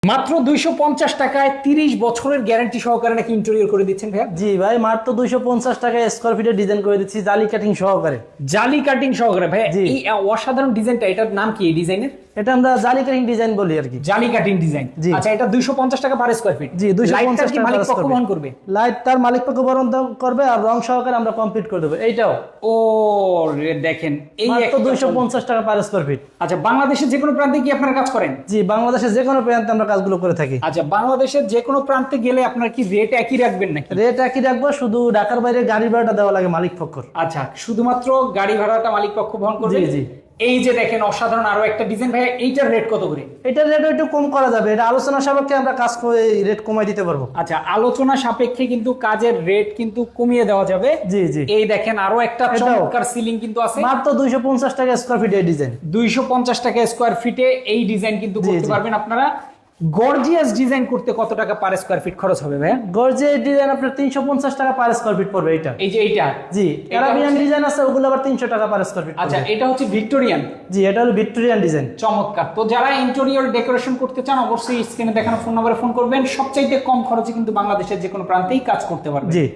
মাত্র 250 টাকায় 30 বছরের গ্যারান্টি সহকারে নাকি ইন্টেরিয়র করে দিচ্ছেন ভাইয়া? জি ভাই, মাত্র 250 টাকায় স্কয়ার ফিটের ডিজাইন করে দিচ্ছি জালি কাটিং সহকারে। জালি কাটিং সহকারে ভাইয়া? জি। এই অসাধারণ ডিজাইনটা, এটার নাম কি এই ডিজাইনের? এটা আমরা জালি কাটিং ডিজাইন বলি আর কি। জালি কাটিং ডিজাইন। জি। আচ্ছা, এটা 250 টাকা পার স্কয়ার ফিট। জি, 250 কি টাকা মালিক per পক্ষ square বহন feet। করবে? লাইট তার মালিক পক্ষ বহন করবে আর রং সহকারে আমরা কমপ্লিট করে দেবো। এইটাও ও রে, দেখেন এই মাত্র একটা 250 টাকা পার স্কয়ার ফিট। আচ্ছা, বাংলাদেশের যে কোনো প্রান্তে কি আপনারা কাজ করেন? জি, বাংলাদেশের যে কোনো প্রান্তে আমরা কাজগুলো করে থাকি। আচ্ছা, বাংলাদেশের যে কোনো প্রান্তে গেলে আপনার কি রেট একই রাখবেন নাকি? রেট একই রাখবো, শুধু ঢাকার বাইরে গাড়ি ভাড়াটা দেওয়া লাগে মালিক পক্ষর। আচ্ছা, শুধুমাত্র গাড়ি ভাড়াটা মালিক পক্ষ বহন করবে। জি, জি। এই যে দেখেন অসাধারণ আরো একটা ডিজাইন ভাইয়া, এইটার রেট কত করে? এটার রেট একটু কম করা যাবে, এটা আলোচনা সাপেক্ষে আমরা কাজ করে রেট কমাই দিতে পারবো। আচ্ছা, আলোচনা সাপেক্ষে কিন্তু কাজের রেট কিন্তু কমিয়ে দেওয়া যাবে। জি, জি। এই দেখেন আরো একটা এটাও। চমৎকার সিলিং কিন্তু আছে। মাত্র 250 টাকা স্কয়ার ফিট এই ডিজাইন। 250 টাকা স্কয়ার ফিটে এই ডিজাইন কিন্তু জি, করতে জি। পারবেন আপনারা। গর্জিয়াস ডিজাইন করতে কত টাকা পার স্কয়ার ফিট খরচ হবে ভাইয়া? গর্জিয়াস ডিজাইন আপনার 350 টাকা পার স্কয়ার ফিট পড়বে এটা। এই যে এইটা। জি, এটা আরাবিয়ান হচ্ছে- ডিজাইন আছে, ওগুলো আবার 300 টাকা পার স্কয়ার ফিট। আচ্ছা, এটা হচ্ছে ভিক্টোরিয়ান। জি, এটা হলো ভিক্টোরিয়ান ডিজাইন। চমৎকার। তো যারা ইন্টেরিয়র ডেকোরেশন করতে চান অবশ্যই স্ক্রিনে দেখানো ফোন নম্বরে ফোন করবেন। সবচাইতে কম খরচে কিন্তু বাংলাদেশের যে কোনো প্রান্তেই কাজ করতে পারবেন। জি।